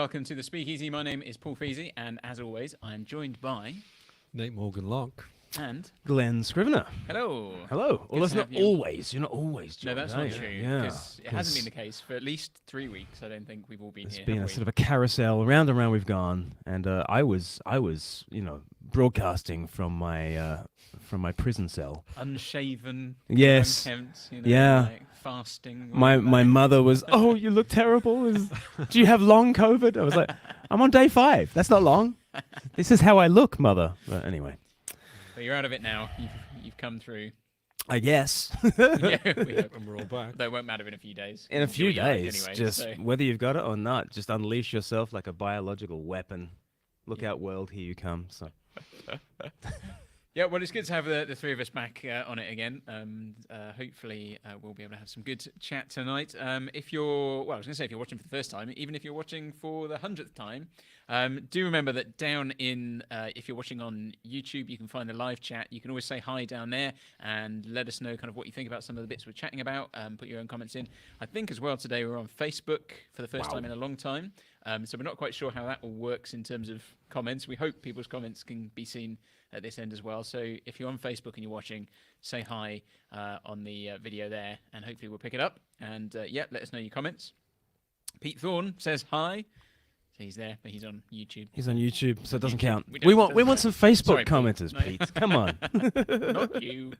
welcome to the SpeakEasy. My name is Paul Feasy, and as always, I am joined by Nate Morgan-Locke. and Glen Scrivener. hello. Hello. Well, Good that's to not have you. always. You're not always No, joined, that's are not you? true. Yeah. Because it hasn't been the case for at least 3 weeks. I don't think we've all been It's here. been have a we? sort of a carousel. Round and round we've gone. And I was, broadcasting from my prison cell. Unshaven, Yes. unkempt, Yeah. like fasting. My like mother was, oh, you look terrible. Do you have long COVID? I was like, I'm on day 5. That's not long. This is how I look, mother. But anyway, But you're out of it now. You've come through. I guess. Yeah, we hope. And we're all back. That won't matter in a few days. In a You'll see few what you like days, anyway, just so. whether you've got it or not, just unleash yourself like a biological weapon. Look out, world, here you come. So, Yeah, well, it's good to have the three of us back on it again. Hopefully, we'll be able to have some good chat tonight. If you're, well, I was going to say if you're watching for the first time, even if you're watching for the 100th time, do remember that down in, if you're watching on YouTube, you can find the live chat. You can always say hi down there and let us know kind of what you think about some of the bits we're chatting about. Put your own comments in. I think as well today we're on Facebook for the first time in a long time. So we're not quite sure how that all works in terms of comments. We hope people's comments can be seen at this end as well. So if you're on Facebook and you're watching, say hi on the video there, and hopefully we'll pick it up. And let us know your comments. Pete Thorne says hi. So he's there, but he's on YouTube. he's on YouTube, so it doesn't count. We We don't- want doesn't some Facebook Sorry, Pete. commenters, No. Pete. Come on. Not you.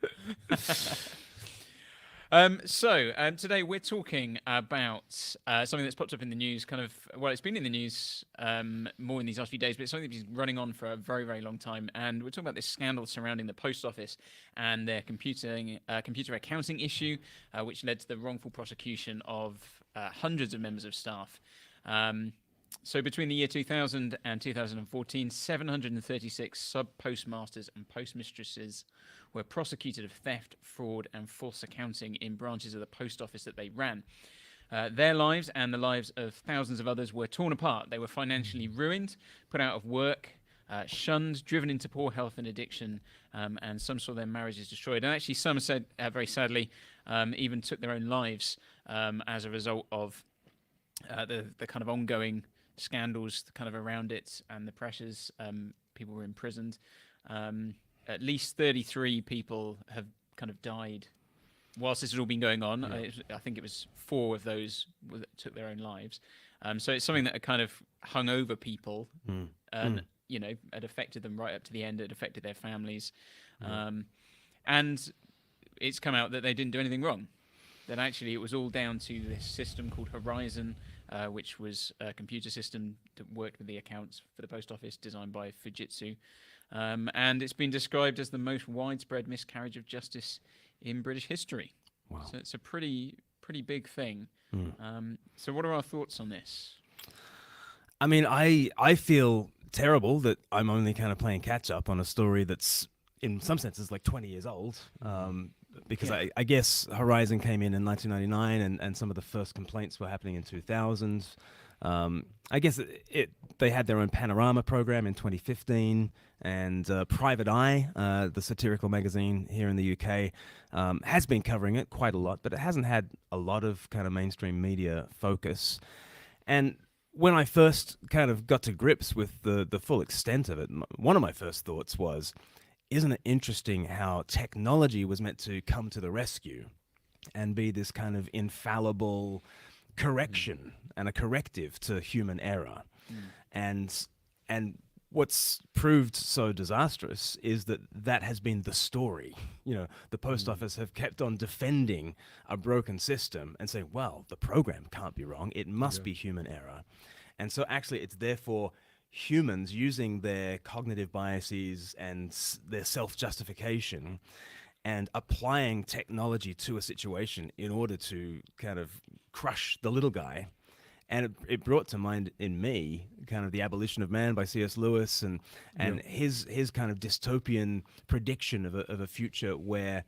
Today we're talking about something that's popped up in the news, it's been in the news more in these last few days, but it's something that's been running on for a very, very long time. And we're talking about this scandal surrounding the post office and their computer accounting issue, which led to the wrongful prosecution of hundreds of members of staff. So between the year 2000 and 2014, 736 sub-postmasters and postmistresses were prosecuted of theft, fraud, and false accounting in branches of the post office that they ran. Their lives and the lives of thousands of others were torn apart. They were financially ruined, put out of work, shunned, driven into poor health and addiction, and some saw their marriages destroyed. And actually some said, very sadly, even took their own lives as a result of the kind of ongoing scandals kind of around it and the pressures. People were imprisoned. At least 33 people have kind of died whilst this has all been going on. I think it was 4 of those that took their own lives. So it's something that had kind of hung over people and, had affected them right up to the end. It affected their families. And it's come out that they didn't do anything wrong. That actually it was all down to this system called Horizon, which was a computer system that worked with the accounts for the post office, designed by Fujitsu. And it's been described as the most widespread miscarriage of justice in British history. Wow. So it's a pretty big thing. So what are our thoughts on this? I mean, I feel terrible that I'm only kind of playing catch up on a story that's, in some senses, like 20 years old. Because I guess Horizon came in 1999, and some of the first complaints were happening in 2000. I guess they had their own Panorama program in 2015, and Private Eye, the satirical magazine here in the UK, has been covering it quite a lot, but it hasn't had a lot of kind of mainstream media focus. And when I first kind of got to grips with the full extent of it, one of my first thoughts was, isn't it interesting how technology was meant to come to the rescue and be this kind of infallible correction and a corrective to human error? And what's proved so disastrous is that has been the story. The post office have kept on defending a broken system and saying, well, the program can't be wrong. It must be human error. And so actually it's therefore humans using their cognitive biases and their self-justification and applying technology to a situation in order to kind of crush the little guy. And it brought to mind in me kind of The Abolition of Man by C.S. Lewis and his kind of dystopian prediction of a future where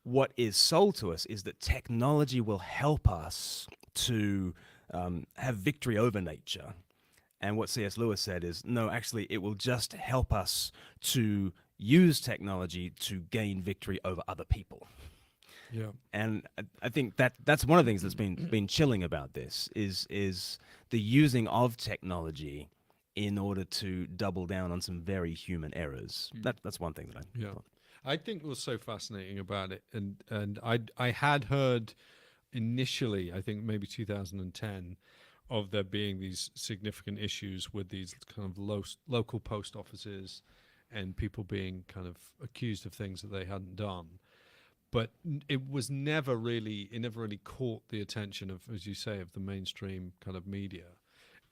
what is sold to us is that technology will help us to have victory over nature. And what C.S. Lewis said is, no, actually, it will just help us to use technology to gain victory over other people. Yeah. And I think that's one of the things that's been chilling about this is the using of technology in order to double down on some very human errors. That's one thing that I Yeah. thought. I think what's so fascinating about it, and I had heard initially, I think maybe 2010, of there being these significant issues with these kind of local post offices and people being kind of accused of things that they hadn't done. But it never really caught the attention of, as you say, of the mainstream kind of media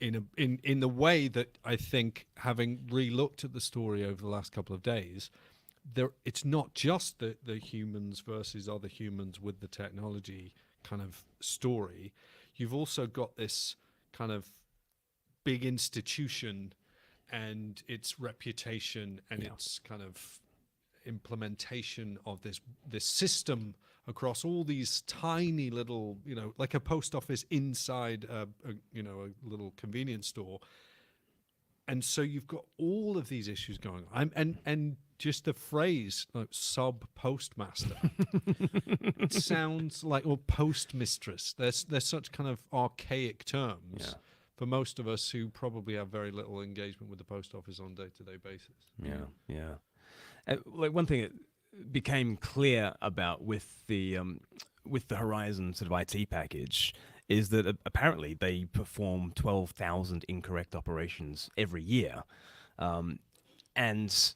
in the way that I think, having re-looked at the story over the last couple of days, it's not just the humans versus other humans with the technology kind of story. You've also got this kind of big institution and its reputation and its kind of implementation of this system across all these tiny little, like a post office inside a little convenience store. And so you've got all of these issues going on. And just the phrase, like, sub postmaster, it sounds like, or postmistress. They're such kind of archaic terms for most of us who probably have very little engagement with the post office on a day-to-day basis. Yeah. Like, one thing that became clear about with the Horizon sort of IT package is that apparently they perform 12,000 incorrect operations every year, and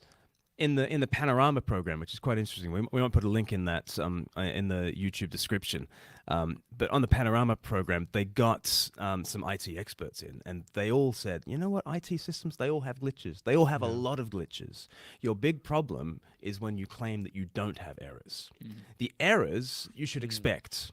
in the Panorama program, which is quite interesting. We might put a link in that in the YouTube description. But on the Panorama program, they got some IT experts in, and they all said, you know what, IT systems, they all have glitches. They all have a lot of glitches. Your big problem is when you claim that you don't have errors. The errors you should expect.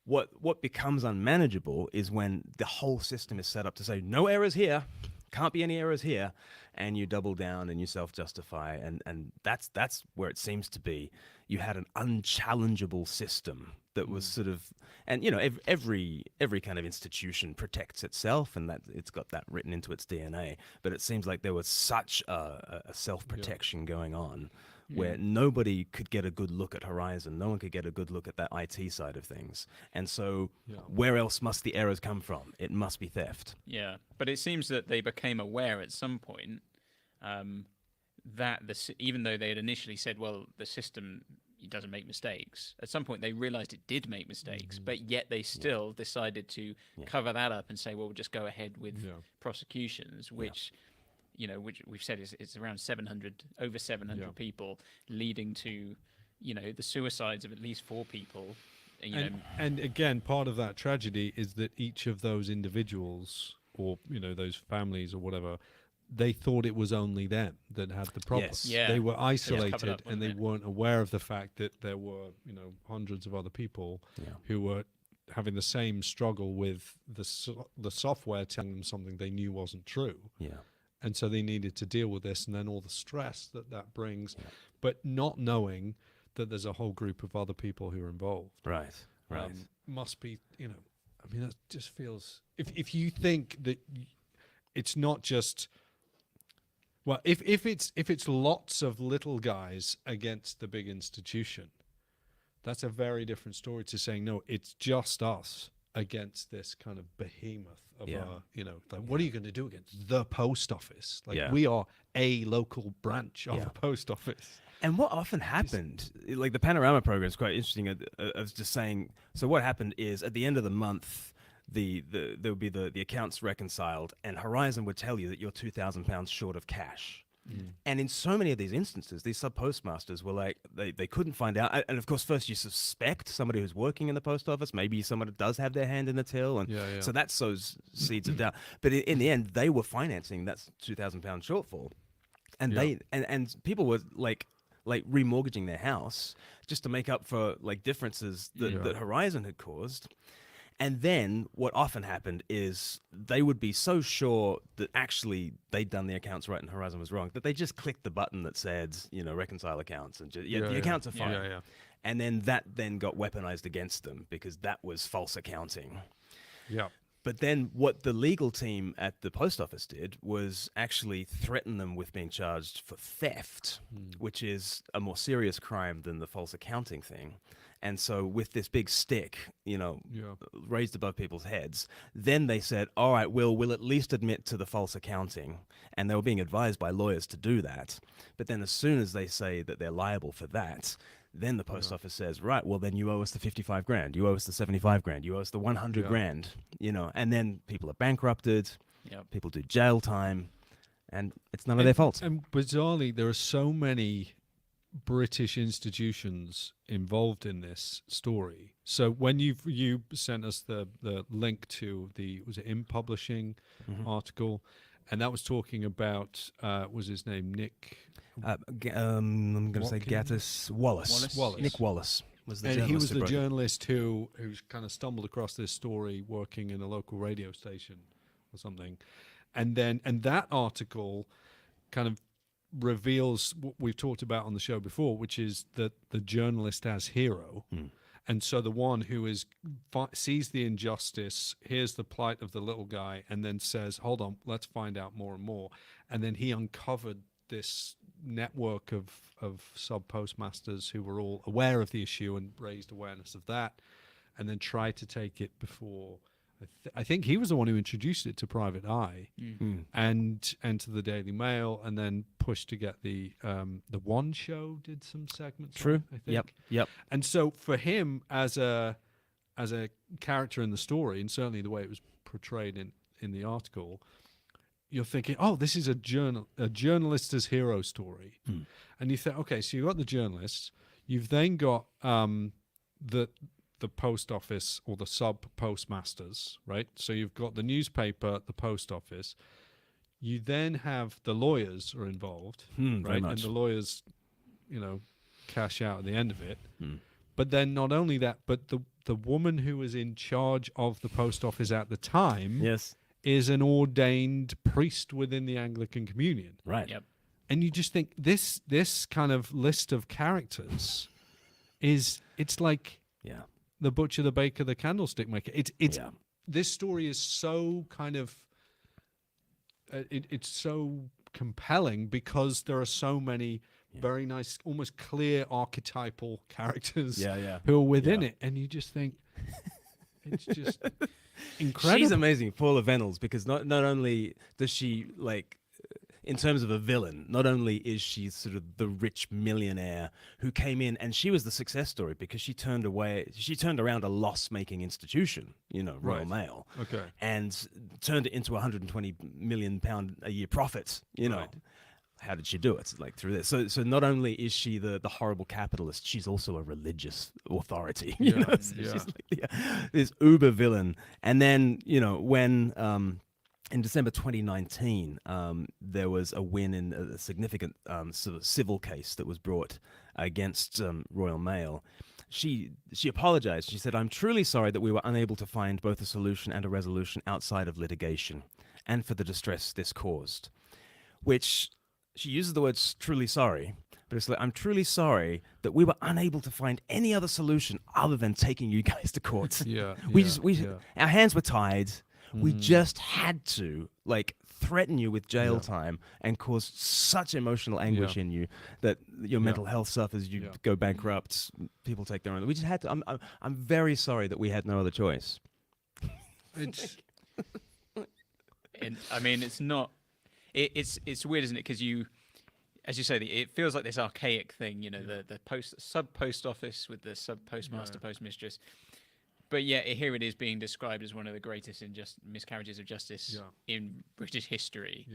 What becomes unmanageable is when the whole system is set up to say, no errors here, can't be any errors here, and you double down and you self-justify, and that's where it seems to be. You had an unchallengeable system that was sort of, and every kind of institution protects itself, and that it's got that written into its DNA. But it seems like there was such a self-protection going on, where nobody could get a good look at Horizon, no one could get a good look at that IT side of things, and so where else must the errors come from? It must be theft. Yeah, but it seems that they became aware at some point that even though they had initially said, well, the system doesn't make mistakes, at some point they realized it did make mistakes, but yet they still decided to cover that up and say, well, we'll just go ahead with prosecutions, which which we've said is around over 700 people, leading to the suicides of at least 4 people. And again, part of that tragedy is that each of those individuals, or those families or whatever, they thought it was only them that had the problem. Yes. Yeah. They were isolated, up, and they weren't aware of the fact that there were hundreds of other people who were having the same struggle with the software telling them something they knew wasn't true. And so they needed to deal with this, and then all the stress that brings, but not knowing that there's a whole group of other people who are involved. Right. Must be, I mean, that just feels, if you think that it's not just, well, if it's lots of little guys against the big institution, that's a very different story to saying, no, it's just us against this kind of behemoth of like, what are you going to do against the post office? Like, we are a local branch of a post office. And what often happened, like the Panorama program is quite interesting. I was just saying, so what happened is at the end of the month, there would be the accounts reconciled, and Horizon would tell you that you're £2,000 short of cash. And in so many of these instances, these sub-postmasters were like, they couldn't find out. And of course, first you suspect somebody who's working in the post office, maybe someone does have their hand in the till. And so that sows seeds of doubt. But in the end, they were financing that £2,000 shortfall. And and people were like remortgaging their house just to make up for like differences that Horizon had caused. And then what often happened is they would be so sure that actually they'd done the accounts right and Horizon was wrong that they just clicked the button that said, reconcile accounts, and the accounts are fine. And then that got weaponized against them because that was false accounting. But then what the legal team at the post office did was actually threaten them with being charged for theft, which is a more serious crime than the false accounting thing. And so with this big stick, Yeah. raised above people's heads, then they said, all right, we'll at least admit to the false accounting. And they were being advised by lawyers to do that. But then as soon as they say that they're liable for that, then the post office says, right, well, then you owe us the 55 grand, you owe us the 75 grand, you owe us the 100 grand, and then people are bankrupted, people do jail time, and it's none of their fault. And bizarrely, there are so many British institutions involved in this story. So when you sent us the link to was it In Publishing article, and that was talking about was his name Nick? I'm going to say Gattis Wallace. Nick Wallace was the journalist. And he was the journalist who kind of stumbled across this story working in a local radio station or something. And that article kind of reveals what we've talked about on the show before, which is that the journalist as hero. And so the one who sees the injustice, hears the plight of the little guy, and then says, hold on, let's find out more and more. And then he uncovered this network of sub-postmasters who were all aware of the issue and raised awareness of that, and then tried to take it before. I think he was the one who introduced it to Private Eye and to the Daily Mail, and then pushed to get the One Show did some segments. True. I think. Yep. And so for him as a character in the story, and certainly the way it was portrayed in the article, you're thinking, oh, this is a journalist as hero story. And you think, okay, so you've got the journalists, you've then got the post office or the sub-postmasters, right? So you've got the newspaper, the post office. You then have the lawyers are involved, right? And the lawyers, cash out at the end of it. But then not only that, but the woman who was in charge of the post office at the time is an ordained priest within the Anglican Communion. Right. Yep. And you just think this kind of list of characters it's like the butcher, the baker, the candlestick maker. It's this story is so kind of it's so compelling because there are so many very nice, almost clear archetypal characters who are within it, and you just think it's just incredible. She's amazing, Paula Venables, because not only does she, like, in terms of a villain, not only is she sort of the rich millionaire who came in, and she was the success story because she turned around a loss-making institution, Royal Mail, and turned it into £120 million a year profit, Right. How did she do it? Like, through this. So not only is she the horrible capitalist, she's also a religious authority. She's like this uber villain. And then, when in December 2019, there was a win in a significant sort of civil case that was brought against Royal Mail. She apologized. She said, "I'm truly sorry that we were unable to find both a solution and a resolution outside of litigation, and for the distress this caused." Which, she uses the words "truly sorry," but it's like, I'm truly sorry that we were unable to find any other solution other than taking you guys to court. Our hands were tied. We just had to, like, threaten you with jail time and cause such emotional anguish in you that your mental health suffers, you go bankrupt, people take their own. We just had to. I'm very sorry that we had no other choice. It's I mean, it's not. It's weird, isn't it? Because as you say, it feels like this archaic thing. The sub post office with the sub postmaster, postmistress. But here it is being described as one of the greatest miscarriages of justice in British history.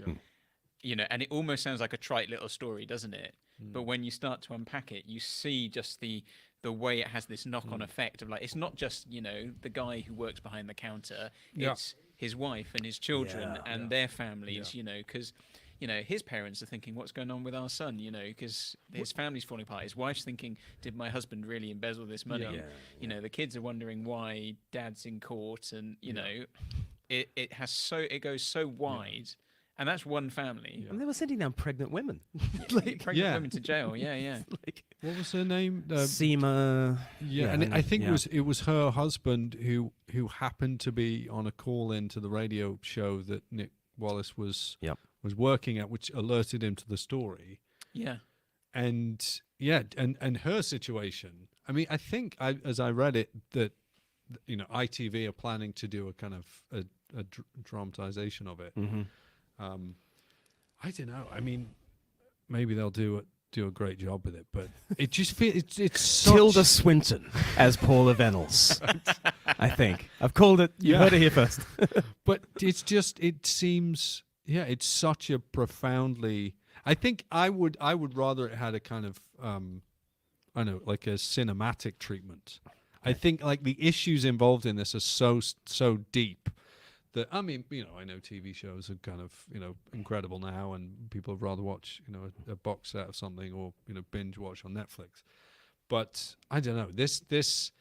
And it almost sounds like a trite little story, doesn't it? But when you start to unpack it, you see just the way it has this knock-on effect of, like, it's not just the guy who works behind the counter. It's his wife and his children and their families. Because his parents are thinking, what's going on with our son? Because his family's falling apart. His wife's thinking, did my husband really embezzle this money? The kids are wondering why dad's in court, and it goes so wide, and that's one family. And they were sending down pregnant women, pregnant women to jail. Like, what was her name? Seema. And I think it was her husband who happened to be on a call in to the radio show that Nick Wallace was working at, which alerted him to the story. And her situation I mean, I think as I read it that ITV are planning to do a kind of a dramatization of it. Mm-hmm. I don't know. I mean, maybe they'll do a great job with it, but it just feels it's Tilda Swinton as Paula Venables. I think I've called it. You heard it here first. But it seems it's such a profoundly. I think I would rather it had a kind of I don't know, like a cinematic treatment. I think like the issues involved in this are so deep that, I mean, I know TV shows are kind of, incredible now, and people would rather watch, a box set of something or, binge watch on Netflix. But I don't know, there's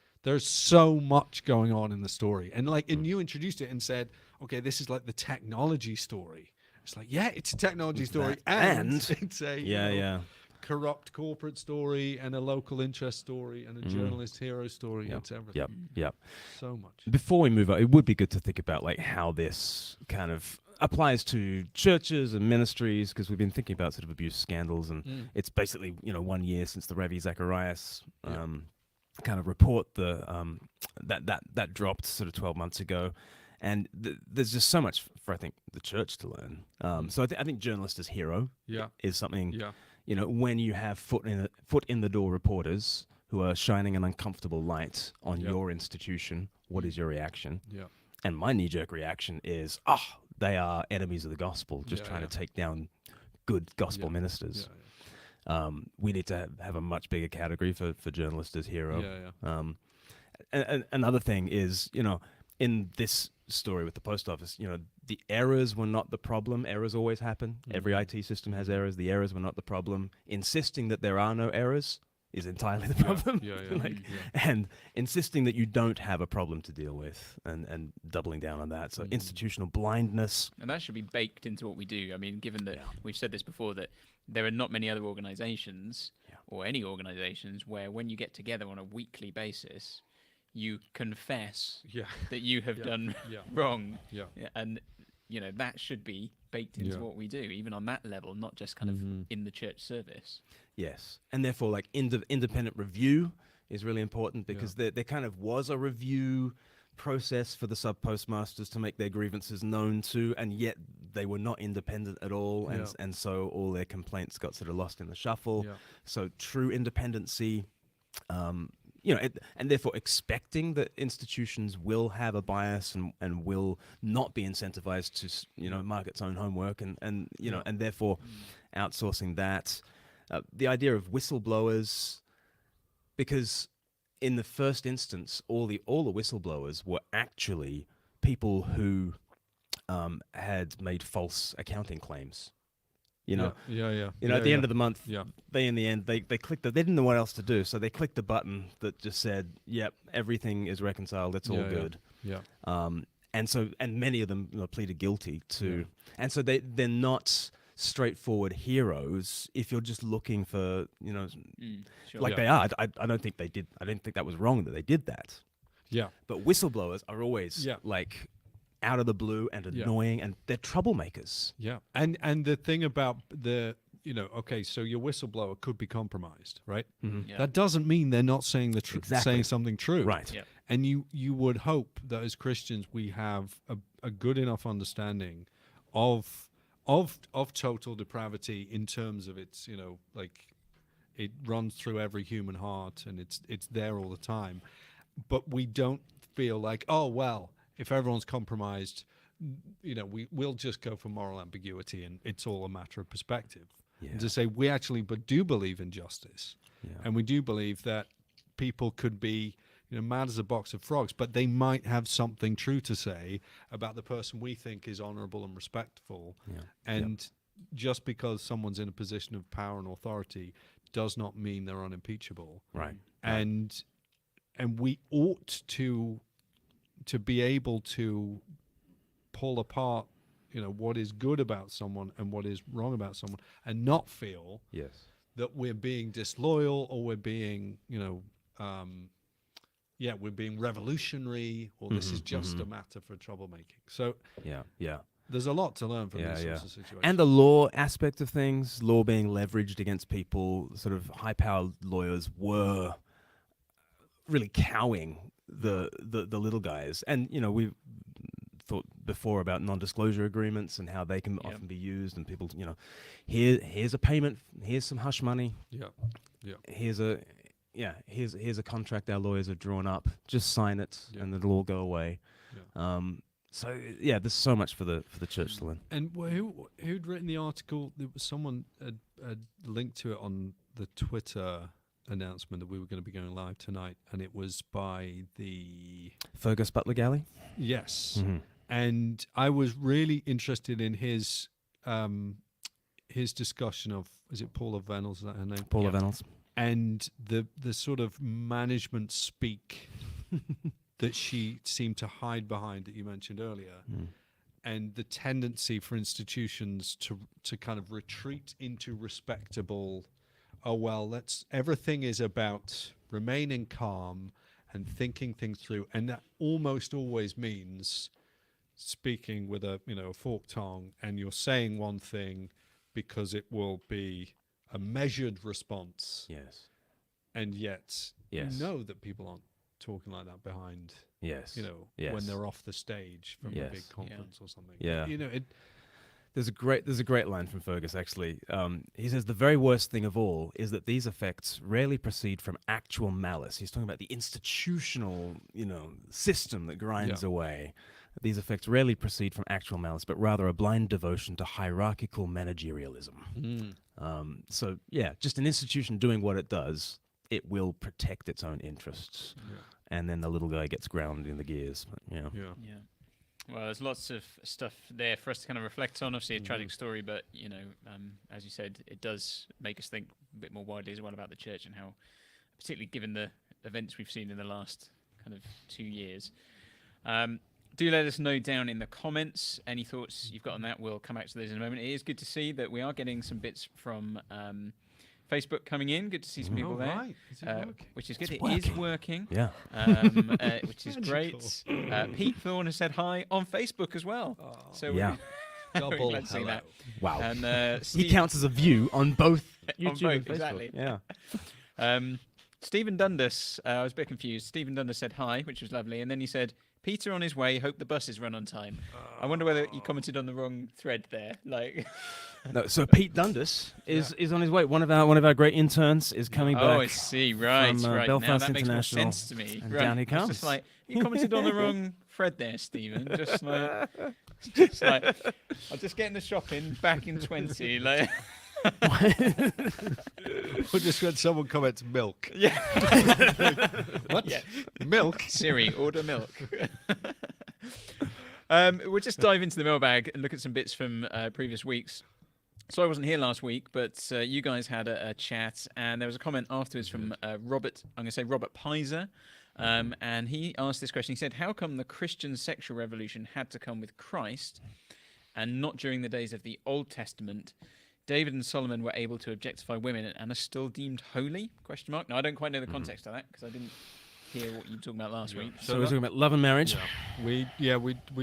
so much going on in the story. And and you introduced it and said, okay, this is like the technology story. It's like, yeah, it's a technology story and it's a, corrupt corporate story and a local interest story and a journalist hero story. It's everything. Yep. So much. Before we move on, it would be good to think about like how this kind of applies to churches and ministries, because we've been thinking about sort of abuse scandals, and it's basically 1 year since the Ravi Zacharias kind of report that dropped sort of 12 months ago. And there's just so much for, I think, the church to learn. So I think journalist as hero is something. When you have foot in the door reporters who are shining an uncomfortable light on your institution, what is your reaction? Yeah. And my knee-jerk reaction is, they are enemies of the gospel, just trying to take down good gospel ministers. We need to have a much bigger category for journalist as hero. And another thing is, in this story with the post office, the errors were not the problem. Errors always happen. Every IT system has errors. The errors were not the problem. Insisting that there are no errors is entirely the problem. And insisting that you don't have a problem to deal with and doubling down on that. So institutional blindness. And that should be baked into what we do. I mean, given that we've said this before, that there are not many other organizations or any organizations where when you get together on a weekly basis, you confess that you have done wrong. And, that should be baked into what we do, even on that level, not just kind of in the church service. Yes. And therefore, like, independent review is really important, because there kind of was a review process for the sub-postmasters to make their grievances known to, and yet they were not independent at all. And so all their complaints got sort of lost in the shuffle. So true independency, and therefore expecting that institutions will have a bias and will not be incentivized to, mark its own homework and therefore outsourcing that. The idea of whistleblowers, because in the first instance, all the whistleblowers were actually people who had made false accounting claims. At the end of the month, they clicked they didn't know what else to do, so they clicked the button that just said, "Yep, everything is reconciled. It's all good." And many of them pleaded guilty to, and so they're not straightforward heroes if you're just looking for they are. I don't think they did. I don't think that was wrong that they did that. But whistleblowers are always like out of the blue and annoying, and they're troublemakers. And the thing about so your whistleblower could be compromised, right? That doesn't mean they're not saying the truth, saying something true, right? And you would hope that as Christians we have a good enough understanding of total depravity in terms of its it runs through every human heart and it's there all the time, but we don't feel like, oh well, if everyone's compromised, we'll just go for moral ambiguity and it's all a matter of perspective. And to say we actually do believe in justice, and we do believe that people could be mad as a box of frogs, but they might have something true to say about the person we think is honorable and respectful. And just because someone's in a position of power and authority does not mean they're unimpeachable. Right. And we ought to be able to pull apart, what is good about someone and what is wrong about someone, and not feel that we're being disloyal or we're being, we're being revolutionary, or this is just a matter for troublemaking. So there's a lot to learn from these sorts of situations. And the law aspect of things, law being leveraged against people, sort of high-powered lawyers were really cowing the little guys. And we've thought before about non-disclosure agreements and how they can often be used, and people, here's a payment, here's some hush money, here's a contract our lawyers have drawn up, just sign it and it'll all go away. So there's so much for the church to learn. And who'd written the article? There was someone had linked to it on the Twitter announcement that we were going to be going live tonight, and it was by the Fergus Butler Galley. Yes, Mm-hmm. and I was really interested in his discussion of, is it Paula Vennels? Is that her name? Paula Vennels. And the sort of management speak that she seemed to hide behind that you mentioned earlier, and the tendency for institutions to kind of retreat into respectable, everything is about remaining calm and thinking things through, and that almost always means speaking with a forked tongue, and you're saying one thing because it will be a measured response. Yes. And yet you know that people aren't talking like that behind, when they're off the stage from a big conference or something. Yeah. It, There's a great line from Fergus, actually. He says, the very worst thing of all is that these effects rarely proceed from actual malice. He's talking about the institutional, system that grinds away. These effects rarely proceed from actual malice, but rather a blind devotion to hierarchical managerialism. So, just an institution doing what it does, it will protect its own interests. And then the little guy gets ground in the gears. Yeah. Well, there's lots of stuff there for us to kind of reflect on. Obviously, a tragic story, but as you said, it does make us think a bit more widely as well about the church and how, particularly given the events we've seen in the last kind of 2 years. Do let us know down in the comments any thoughts you've got on that. We'll come back to those in a moment. It is good to see that we are getting some bits from Facebook coming in. Good to see some people there, right. Is it working? which is good. It's It is working. Yeah. Which is great. Pete Thorne has said hi on Facebook as well. So Yeah. Double glad to see hello. that. Wow. And He counts as a view on both On YouTube and both, Facebook. exactly. Yeah. Stephen Dundas, I was a bit confused. Stephen Dundas said hi, which was lovely, and then he said, "Peter on his way. Hope the buses run on time." I wonder whether you commented on the wrong thread there. Like, No, so Pete Dundas is on his way. One of our great interns is coming back. oh, I see. Right, from, right. Belfast Now that makes more International, sense to me. and Right. down he It's just comes. like you commented on the wrong thread there, Stephen. Just like I'll just get in the shopping back in 20. Like, Or just when someone comments milk. yeah. What? Yeah. Milk? Siri, order milk. We'll just dive into the mailbag and look at some bits from previous weeks. So I wasn't here last week, but you guys had a chat, and there was a comment afterwards from Robert. I'm going to say Robert Pizer, and he asked this question. He said, "How come the Christian sexual revolution had to come with Christ, and not during the days of the Old Testament? David and Solomon were able to objectify women and are still deemed holy?" Question mark. Now I don't quite know the context of that because I didn't hear what you were talking about last week. So we're talking about love and marriage. We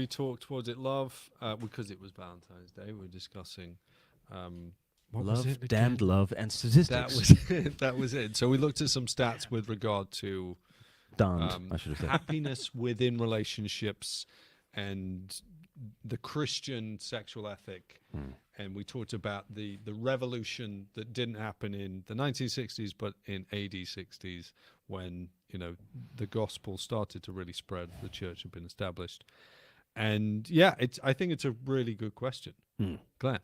talked towards it love because it was Valentine's Day. We were discussing what was Love, it again? damned love, and statistics. That was it. That was it. So we looked at some stats with regard to Damned, I should have said. happiness within relationships and the Christian sexual ethic. And we talked about the revolution that didn't happen in the 1960s, but in AD 60s, when the gospel started to really spread, the church had been established. And I think it's a really good question, Glenn.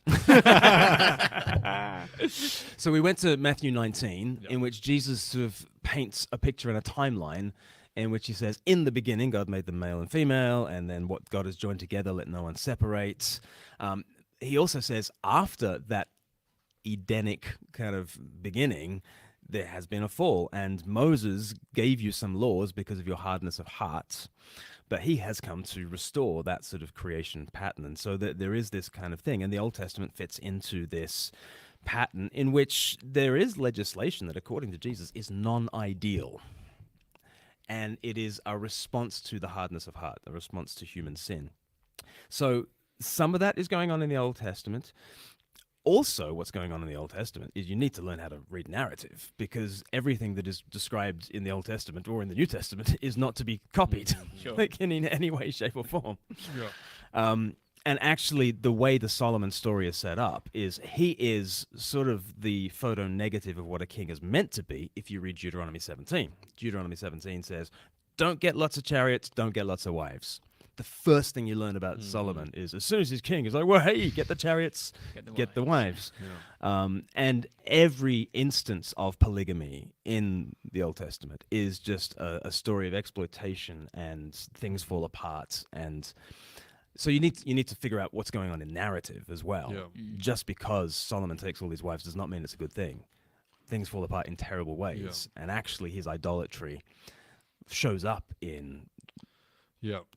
So we went to Matthew 19, in which Jesus sort of paints a picture and a timeline in which he says, in the beginning, God made them male and female, and then what God has joined together, let no one separate. He also says, after that Edenic kind of beginning, there has been a fall, and Moses gave you some laws because of your hardness of heart, but he has come to restore that sort of creation pattern. And so that there is this kind of thing, and the Old Testament fits into this pattern in which there is legislation that, according to Jesus, is non-ideal. And it is a response to the hardness of heart, a response to human sin. So some of that is going on in the Old Testament. also, what's going on in the Old Testament is you need to learn how to read narrative, because everything that is described in the Old Testament or in the New Testament is not to be copied Sure. like in any way, shape, or form. Yeah. And actually, the way the Solomon story is set up is he is sort of the photo negative of what a king is meant to be if you read Deuteronomy 17. Deuteronomy 17 says, don't get lots of chariots, don't get lots of wives. The first thing you learn about Solomon is as soon as he's king, he's like, well, hey, get the chariots, get the wives. Yeah. And every instance of polygamy in the Old Testament is just a story of exploitation, and things fall apart. And so you need to figure out what's going on in narrative as well. Yeah. Just because Solomon takes all these wives does not mean it's a good thing. Things fall apart in terrible ways, and actually his idolatry shows up in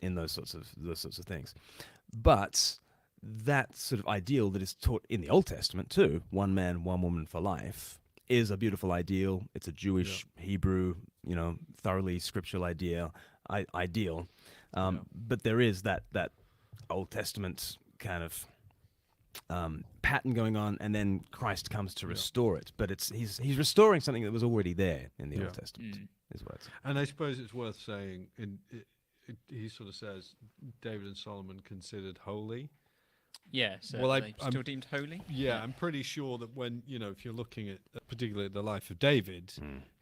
those sorts of things. But that sort of ideal that is taught in the Old Testament too, one man, one woman for life, is a beautiful ideal. It's a Jewish, Hebrew, thoroughly scriptural ideal. But there is that Old Testament kind of pattern going on, and then Christ comes to restore it. But he's restoring something that was already there in the Old Testament. Is what it's. And I suppose it's worth saying, he sort of says David and Solomon considered holy. Yeah, so Well, they still deemed holy. Yeah, I'm pretty sure that when, if you're looking at particularly the life of David,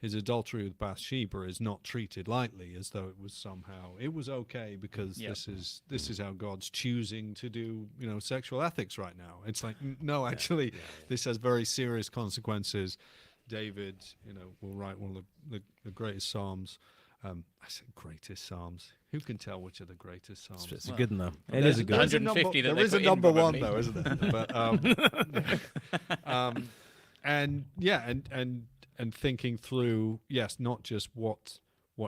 his adultery with Bathsheba is not treated lightly, as though it was somehow, it was okay because this is how God's choosing to do, sexual ethics right now. It's like, no, actually, this has very serious consequences. David, will write one of the greatest Psalms. I said greatest Psalms. Who can tell which are the greatest Psalms? It's a good one, though. It is a good one. 150 that there they is a put in, number one, probably. though, isn't there? But, and thinking through, yes, not just what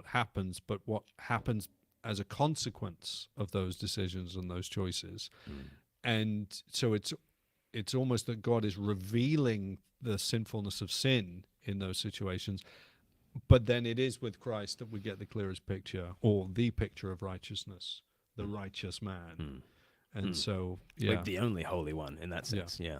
happens, but what happens as a consequence of those decisions and those choices. And so it's almost that God is revealing the sinfulness of sin in those situations. But then it is with Christ that we get the clearest picture, or the picture of righteousness, the righteous man. And so, Like the only holy one in that sense. Yeah.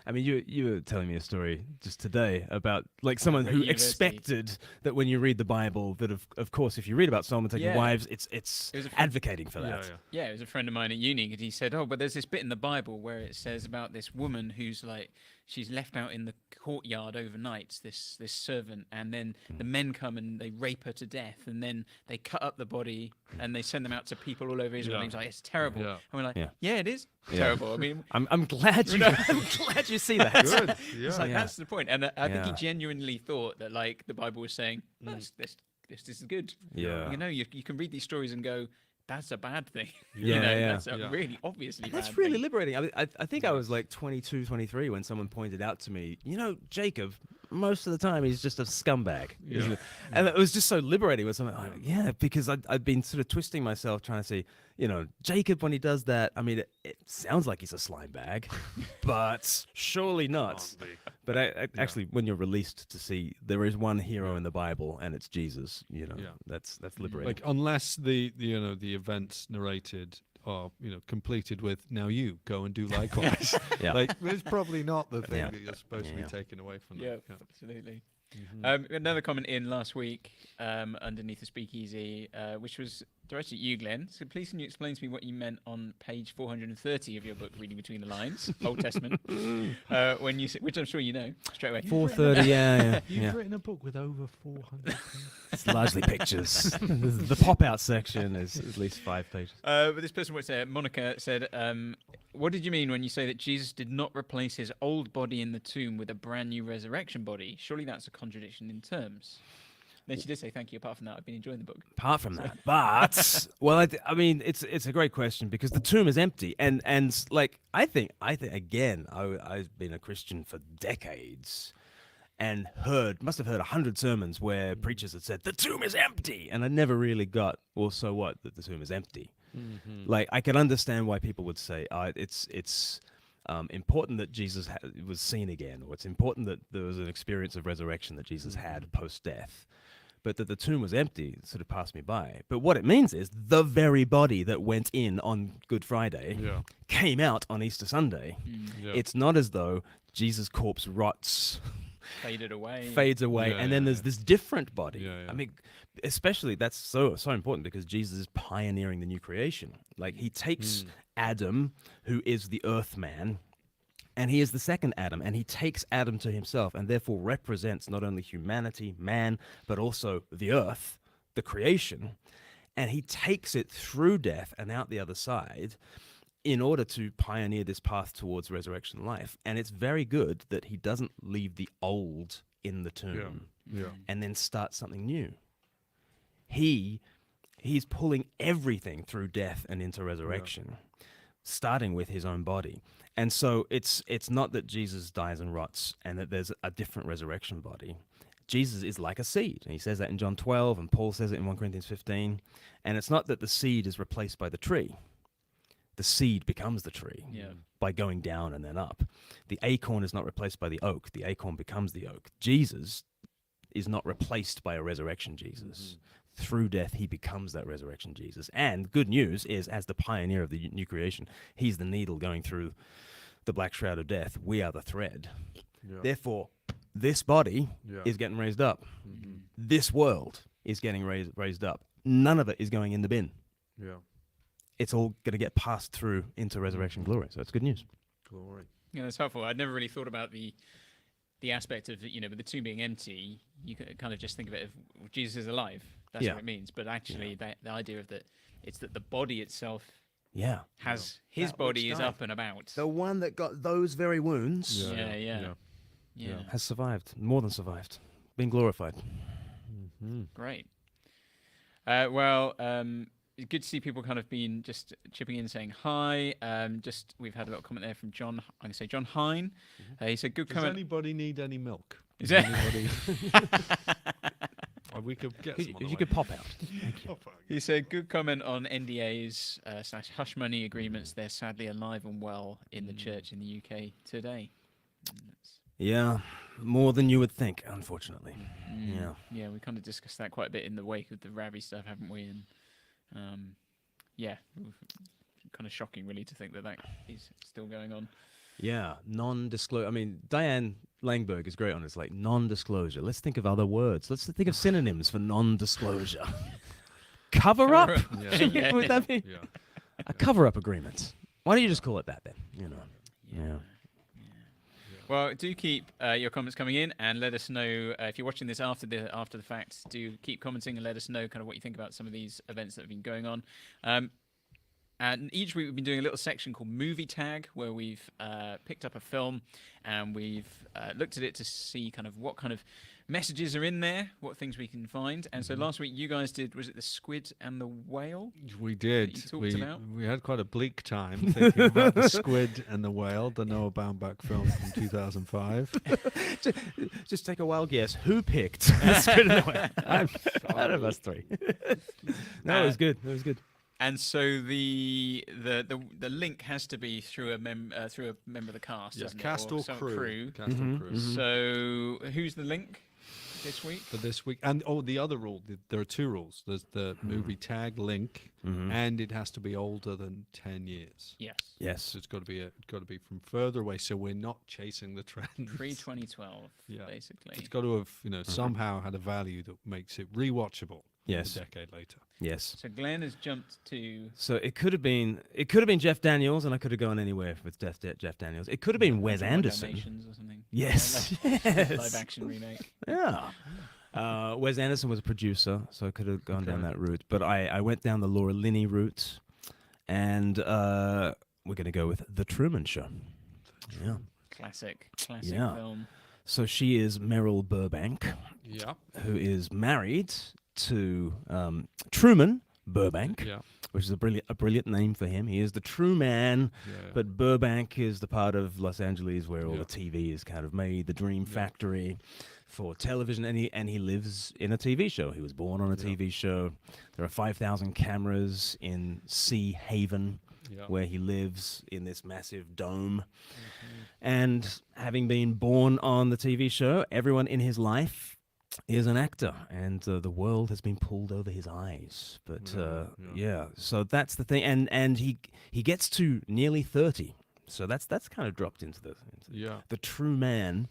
I mean, you were telling me a story just today about like someone who expected that when you read the Bible, that of course, if you read about Solomon taking wives, it's advocating for that. Yeah, it was a friend of mine at uni, and he said, "Oh, but there's this bit in the Bible where it says about this woman who's like, she's left out in the courtyard overnight, this servant, and then the men come and they rape her to death, and then they cut up the body and they send them out to people all over Israel. And he's like, it's terrible. And we're like, yeah, it is terrible. I mean, I'm glad I'm glad you see that. Good. it's like that's the point. And I think he genuinely thought that like the Bible was saying, this is good. Yeah. You can read these stories and go, that's a bad thing. Yeah, That's a really obviously bad That's really thing. liberating. I think I was like 22, 23 when someone pointed out to me, Jacob, most of the time he's just a scumbag. And it was just so liberating when someone, because I'd been sort of twisting myself trying to say, Jacob, when he does that, I mean, it sounds like he's a slime bag, but surely not. But actually, when you're released to see there is one hero in the Bible and it's Jesus, that's liberating. Like unless the events narrated are completed with now you go and do likewise. Like it's probably not the thing that you're supposed to be taking away from that. Yeah, absolutely. Another comment in last week underneath the SpeakEasy, which was directed at you, Glenn. So please can you explain to me what you meant on page 430 of your book, Reading Between the Lines, Old Testament, when you which I'm sure you know straight away. 430, You've written a book with over 400 pages. It's largely pictures. The pop-out section is at least 5 pages. But this person was Monica said, what did you mean when you say that Jesus did not replace his old body in the tomb with a brand new resurrection body? Surely that's a contradiction in terms. Then she did say thank you. Apart from that, I've been enjoying the book. Apart from that, but I mean, it's a great question because the tomb is empty, and like I think again, I've been a Christian for decades, and must have heard 100 sermons where preachers had said the tomb is empty, and I never really got, well, so what that the tomb is empty. Like I can understand why people would say it's important that Jesus was seen again, or it's important that there was an experience of resurrection that Jesus had post-death. but that the tomb was empty sort of passed me by. But what it means is the very body that went in on Good Friday Yeah. came out on Easter Sunday. Yeah. It's not as though Jesus' corpse rots, Faded away. fades away, Yeah, and then yeah, there's this different body. Yeah, yeah. I mean, especially that's so important because Jesus is pioneering the new creation. Like he takes Adam, who is the earth man, and he is the second Adam, and he takes Adam to himself and therefore represents not only humanity, man, but also the earth, the creation, and he takes it through death and out the other side in order to pioneer this path towards resurrection life. And it's very good that he doesn't leave the old in the tomb Yeah. and then start something new. He's pulling everything through death and into resurrection, starting with his own body. And so it's not that Jesus dies and rots and that there's a different resurrection body. Jesus is like a seed. And he says that in John 12, and Paul says it in 1 Corinthians 15. And it's not that the seed is replaced by the tree. The seed becomes the tree by going down and then up. The acorn is not replaced by the oak. The acorn becomes the oak. Jesus is not replaced by a resurrection Jesus. Through death, he becomes that resurrection Jesus. And good news is, as the pioneer of the new creation, he's the needle going through the black shroud of death. We are the thread. Yeah. Therefore, this body is getting raised up. This world is getting raised up. None of it is going in the bin. Yeah. It's all going to get passed through into resurrection glory. So it's good news. Glory. Yeah, that's helpful. I'd never really thought about the aspect of, with the tomb being empty. You kind of just think of it as Jesus is alive. That's what it means. But actually, the idea of it's that the body itself has his That body which is died. up and about. The one that got those very wounds Yeah. has survived, more than survived, been glorified. Great. Well, good to see people kind of been just chipping in, saying hi. We've had a little comment there from John. I'm going to say John Hine. He said, "Good Does comment." anybody need any milk? Is Does there- anybody? We could get some on the You way. could pop out. He said, "Good comment on NDAs / hush money agreements. They're sadly alive and well in the church in the UK today." Yeah, more than you would think, unfortunately. Yeah, we kind of discussed that quite a bit in the wake of the Ravi stuff, haven't we? And kind of shocking, really, to think that is still going on. Yeah, non-disclosure. I mean, Diane Langberg is great on this, like non-disclosure. Let's think of other words. Let's think of synonyms for non-disclosure. Cover-up? Yeah. Would that be? Yeah. A cover-up agreement. Why don't you just call it that then? Yeah. Well, do keep your comments coming in, and let us know if you're watching this after the fact. Do keep commenting and let us know kind of what you think about some of these events that have been going on. And each week we've been doing a little section called Movie Tag, where we've picked up a film and we've looked at it to see kind of what kind of messages are in there, what things we can find. And so last week you guys did, was it The Squid and the Whale? We did. That you talked about? We had quite a bleak time thinking about The Squid and the Whale, the Noah Baumbach film from 2005. Just take a wild guess. Who picked The Squid and the Whale? Out of us three. No, it was good. It was good. And so the link has to be through a member of the cast, Yes, doesn't cast it? or some crew. Cast or crew. So who's the link this week? For this week. And the other rule, there are two rules. There's the movie tag link, and it has to be older than 10 years. Yes. Yes. So it's got to be from further away, so we're not chasing the trend. Pre-2012, basically. It's got to have, somehow had a value that makes it rewatchable. Yes. A decade later. Yes. So Glenn has jumped to... So it could have been Jeff Daniels, and I could have gone anywhere with Jeff Daniels. It could have been Wes Anderson. Dalmatians or something. Yes. Live action remake. Yeah. Wes Anderson was a producer, so I could have gone down that route. But I went down the Laura Linney route, and we're going to go with The Truman Show. Yeah. Classic film. So she is Meryl Burbank, who is married to Truman Burbank, which is a brilliant name for him. He is the true man, but Burbank is the part of Los Angeles where all the TV is kind of made, the dream factory for television, and he lives in a TV show. He was born on a TV show. There are 5,000 cameras in Sea Haven, where he lives in this massive dome. And having been born on the TV show, everyone in his life is an actor, and the world has been pulled over his eyes. But yeah, so that's the thing, and he gets to nearly 30, so that's kind of dropped into the true man.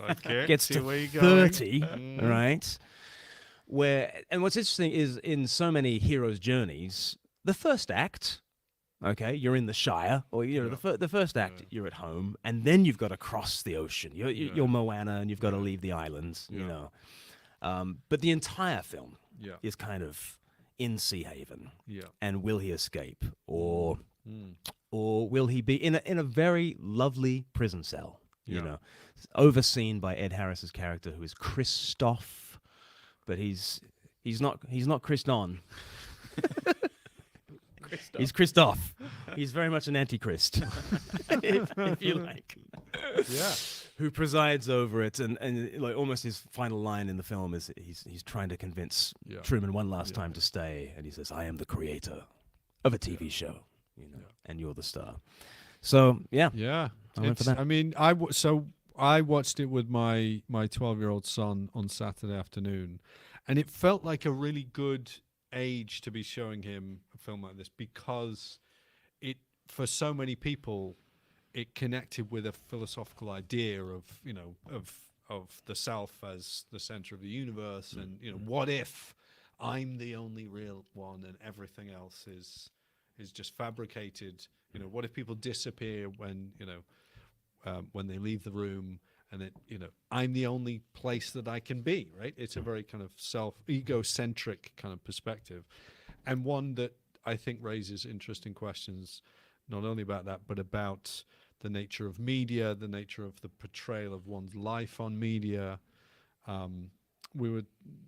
Okay, gets see to where you're going. 30, right? And what's interesting is in so many heroes' journeys, the first act. Okay, you're in the Shire, or the first act, you're at home, and then you've got to cross the ocean. You're Moana, and you've got to leave the islands. You know, but the entire film is kind of in Sea Haven. And will he escape, or will he be in a very lovely prison cell? You know, overseen by Ed Harris's character, who is Christoph, but he's not Christon. He's Christoph. He's very much an antichrist, if you like. Yeah. Who presides over it, and like almost his final line in the film is he's trying to convince Truman one last time to stay, and he says, "I am the creator of a TV show, and you're the star." So I went for that. I mean, I watched it with my 12-year-old son on Saturday afternoon, and it felt like a really good age to be showing him a film like this, because it, for so many people, it connected with a philosophical idea of the self as the center of the universe, and what if I'm the only real one and everything else is just fabricated? What if people disappear when they leave the room, and I'm the only place that I can be, right? It's a very kind of egocentric kind of perspective, and one that I think raises interesting questions, not only about that, but about the nature of media, the nature of the portrayal of one's life on media. We were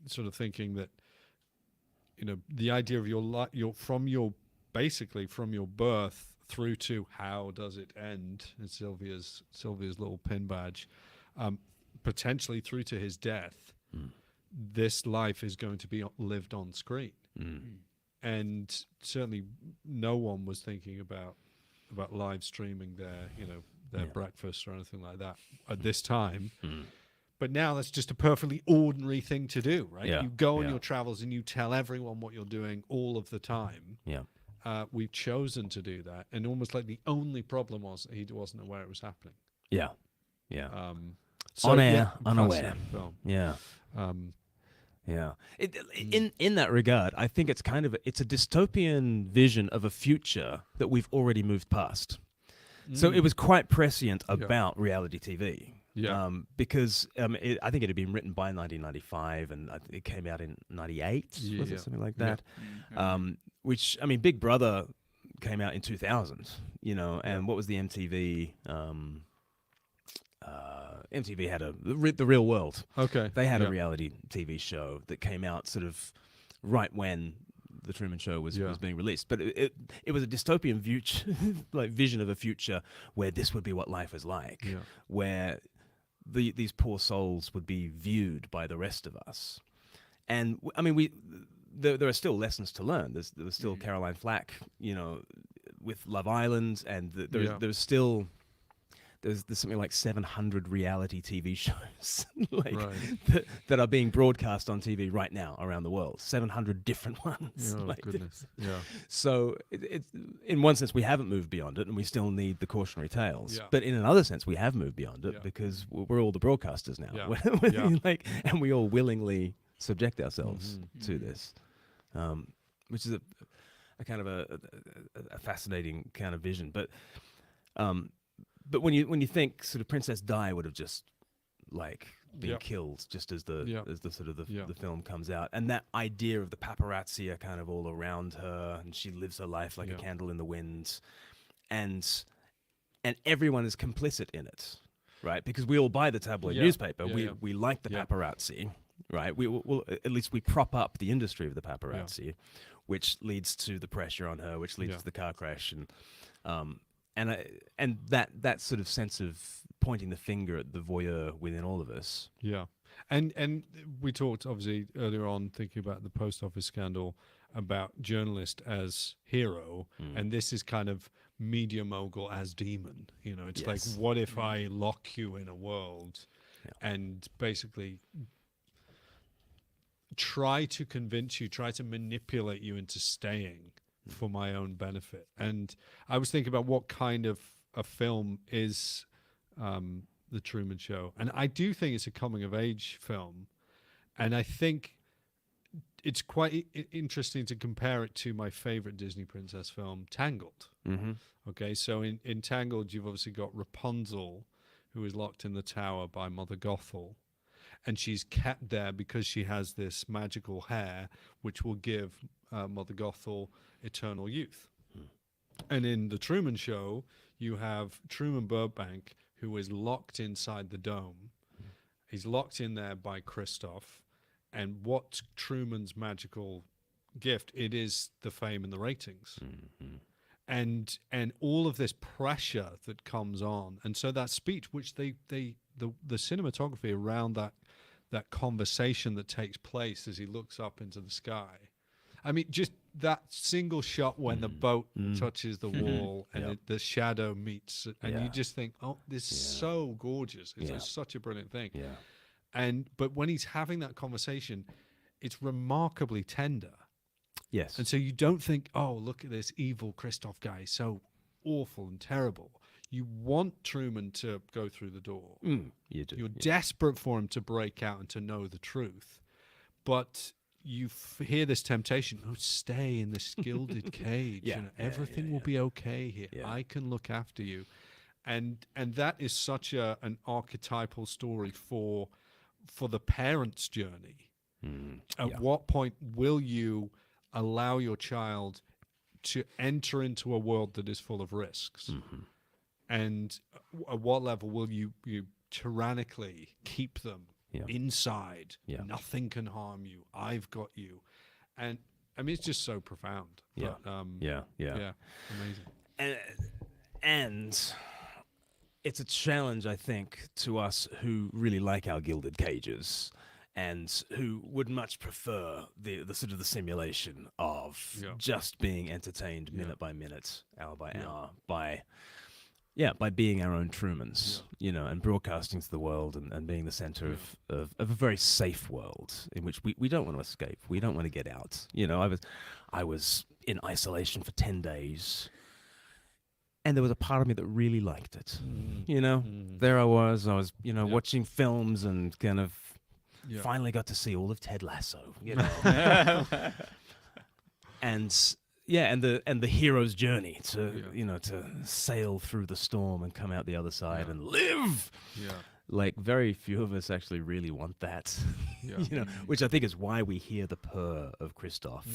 sort of thinking that, the idea of basically from your birth through to how does it end, in Sylvia's little pin badge, potentially through to his death, this life is going to be lived on screen. And certainly no one was thinking about live streaming their breakfast or anything like that at this time. But now that's just a perfectly ordinary thing to do, right? You go on your travels and you tell everyone what you're doing all of the time. We've chosen to do that, and almost like the only problem was he wasn't aware it was happening. On air, unaware. Film. In that regard, I think it's kind of it's a dystopian vision of a future that we've already moved past. So it was quite prescient about reality TV. Because I think it had been written by 1995, and it came out in 98, was it something like that? Which, I mean, Big Brother came out in 2000, and what was the MTV? MTV had The Real World. Okay. They had a reality TV show that came out sort of right when The Truman Show was being released. But it was a dystopian vision of a future where this would be what life is like, where these poor souls would be viewed by the rest of us. And, I mean, there are still lessons to learn. There was still Caroline Flack, with Love Island, and there's still... There's something like 700 reality TV shows that are being broadcast on TV right now around the world. 700 different ones. Oh, goodness. So it's in one sense we haven't moved beyond it, and we still need the cautionary tales. But in another sense we have moved beyond it because we're all the broadcasters now. And we all willingly subject ourselves to this, which is a kind of a fascinating kind of vision. But when you think sort of Princess Di would have just been killed just as the sort of the film comes out, and that idea of the paparazzi are kind of all around her, and she lives her life like a candle in the wind, and everyone is complicit in it, right? Because we all buy the tabloid newspaper. We like the paparazzi, right? We'll at least we prop up the industry of the paparazzi, which leads to the pressure on her, which leads to the car crash, and that sort of sense of pointing the finger at the voyeur within all of us. And we talked obviously earlier on, thinking about the post office scandal, about journalist as hero, and this is kind of media mogul as demon. It's like, what if I lock you in a world and basically try to convince you, try to manipulate you into staying for my own benefit. And I was thinking about what kind of a film is The Truman Show. And I do think it's a coming of age film. And I think it's quite interesting to compare it to my favorite Disney princess film, Tangled. Mm-hmm. Okay, so in Tangled, you've obviously got Rapunzel, who is locked in the tower by Mother Gothel. And she's kept there because she has this magical hair, which will give Mother Gothel eternal youth. And in The Truman Show, you have Truman Burbank, who is locked inside the dome. He's locked in there by Christoph. And what's Truman's magical gift? It is the fame and the ratings. Mm-hmm. And all of this pressure that comes on. And so that speech, which the cinematography around that conversation that takes place as he looks up into the sky. I mean, just that single shot when the boat touches the wall and the shadow meets, and you just think, oh, this is so gorgeous. It's such a brilliant thing. Yeah. But when he's having that conversation, it's remarkably tender. Yes. And so you don't think, oh, look at this evil Christoph guy, so awful and terrible. You want Truman to go through the door. You do. You're desperate for him to break out and to know the truth. But you hear this temptation, oh, stay in this gilded cage. Everything will be okay here. I can look after you. And that is such an archetypal story for the parent's journey. At what point will you allow your child to enter into a world that is full of risks? And at what level will you tyrannically keep them inside? Nothing can harm you. I've got you. And I mean, it's just so profound. But, amazing. And it's a challenge, I think, to us who really like our gilded cages and who would much prefer the sort of the simulation of just being entertained minute by minute, hour by hour, by being our own Trumans, and broadcasting to the world and being the center of a very safe world in which we don't want to escape. We don't want to get out. I was in isolation for 10 days. And there was a part of me that really liked it. There I was, watching films and kind of finally got to see all of Ted Lasso, and the hero's journey to to sail through the storm and come out the other side and live. Like very few of us actually really want that, which I think is why we hear the purr of Christoph,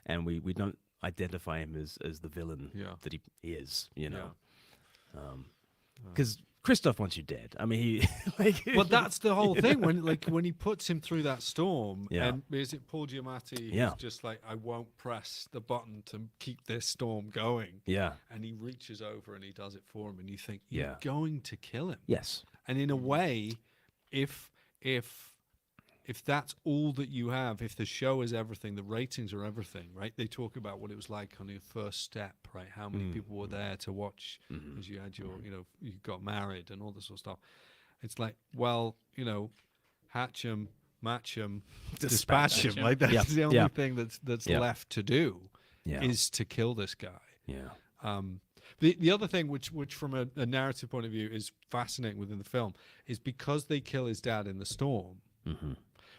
and we don't identify him as the villain that he is, because Christoph wants you dead. I mean, he well, that's the whole thing. When he puts him through that storm, and is it Paul Giamatti who's just like, I won't press the button to keep this storm going. And he reaches over and he does it for him, and you think, you're going to kill him. Yes. And in a way, if that's all that you have, if the show is everything, the ratings are everything, right? They talk about what it was like on your first step, right? How many people were there to watch as you had your, you got married and all this sort of stuff. It's like, well, hatch 'em, match 'em, dispatch 'em. Like that's the only thing that's left to do is to kill this guy. The other thing, which from a narrative point of view is fascinating within the film, is because they kill his dad in the storm.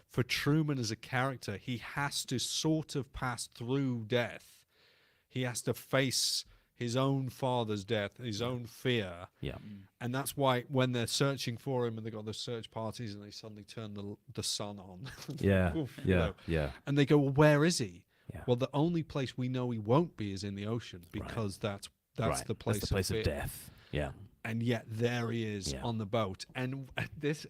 For Truman as a character, he has to sort of pass through death. He has to face his own father's death, his own fear. And that's why when they're searching for him and they got those search parties and they suddenly turn the sun on. And they go, well, where is he? Well, the only place we know he won't be is in the ocean, because that's the place of death. And yet there he is on the boat. And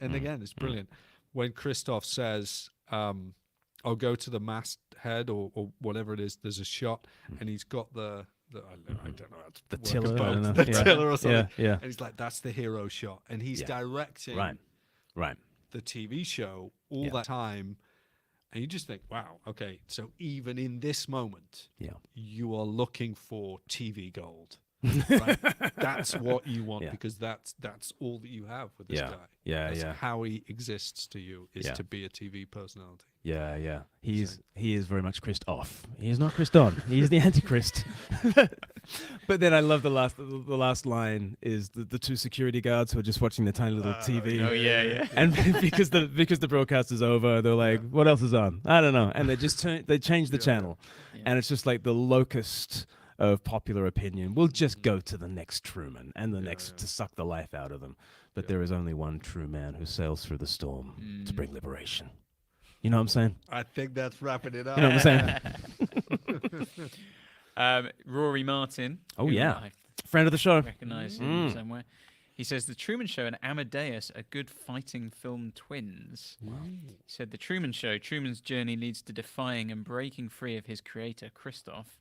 again, it's brilliant. When Christoph says, I'll go to the masthead or whatever it is, there's a shot, and he's got the I don't know how to the work tiller, a boat, I don't know. the tiller or something. And he's like, that's the hero shot. And he's directing the TV show all that time. And you just think, wow, okay, so even in this moment, you are looking for TV gold. Right? That's what you want Yeah. because that's all that you have with this Yeah. guy. Yeah, That's yeah. how he exists to you is Yeah. to be a TV personality. Yeah. He is very much Christ off. He is not Christ on. He is the Antichrist. But then I love the last line is the two security guards who are just watching the tiny little TV. Oh yeah. And because the broadcast is over, they're like, "What else is on? I don't know." And they just change the channel, Yeah. and it's just like the locust of popular opinion. We'll just go to the next Truman and the next to suck the life out of them. But there is only one true man who sails through the storm to bring liberation. You know what I'm saying? I think that's wrapping it up. You know what I'm saying? Rory Martin. Oh, who yeah. I Friend of the show. recognize him somewhere. He says the Truman Show and Amadeus are good fighting film twins. He said the Truman Show, Truman's journey leads to defying and breaking free of his creator, Christoph.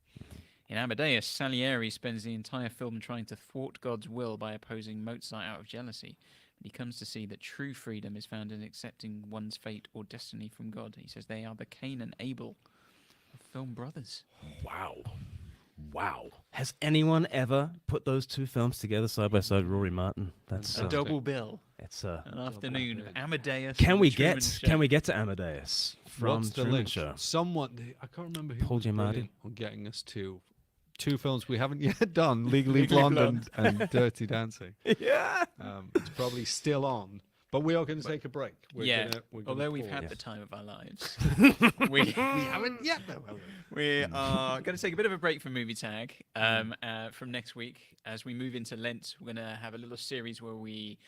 In Amadeus, Salieri spends the entire film trying to thwart God's will by opposing Mozart out of jealousy. But he comes to see that true freedom is found in accepting one's fate or destiny from God. He says they are the Cain and Abel of film brothers. Wow. Has anyone ever put those two films together side by side? Rory Martin. That's A double bill. It's An afternoon of Amadeus. Can and we the Truman get Show. can we get to Amadeus from What's the Truman link? Show? Someone, I can't remember who Paul was Giamatti? brilliant on getting us to two films we haven't yet done, Legally Legally Blonde Blonde. and Dirty Dancing. Yeah. It's probably still on, but we are going to take a break. We're gonna Although we've pause. had the time of our lives, we haven't yet, though. have we? we are going to take a bit of a break from Movie Tag from next week. As we move into Lent, we're going to have a little series where we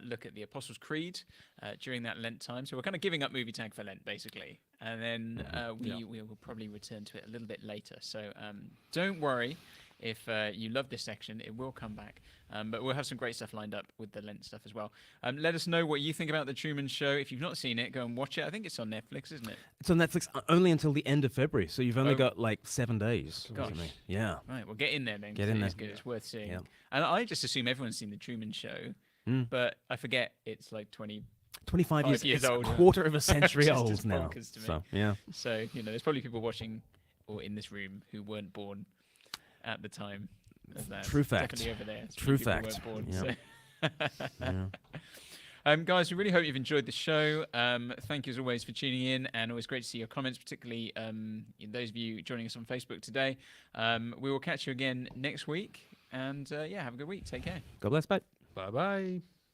look at the Apostles' Creed during that Lent time. So we're kind of giving up Movie Tag for Lent, basically. And then we will probably return to it a little bit later. So don't worry if you love this section. It will come back. But we'll have some great stuff lined up with the Lent stuff as well. Let us know what you think about The Truman Show. If you've not seen it, go and watch it. I think it's on Netflix, isn't it? It's on Netflix only until the end of February, so you've only Oh. got like 7 days. or Gosh. something. Yeah. Right, well, get in there then. Get 'cause in it there. is good. It's worth seeing. Yeah. And I just assume everyone's seen The Truman Show. But I forget it's like 20. 25 years, 5 years it's old. a quarter of a century Just old as now. bonkers to me. So, yeah. So, there's probably people watching or in this room who weren't born at the time of that. True fact. Definitely over there. True People fact. weren't born, Yeah. so. Yeah. Guys, we really hope you've enjoyed the show. Thank you as always for tuning in, and always great to see your comments, particularly those of you joining us on Facebook today. We will catch you again next week, and have a good week. Take care. God bless. Bye. Bye-bye.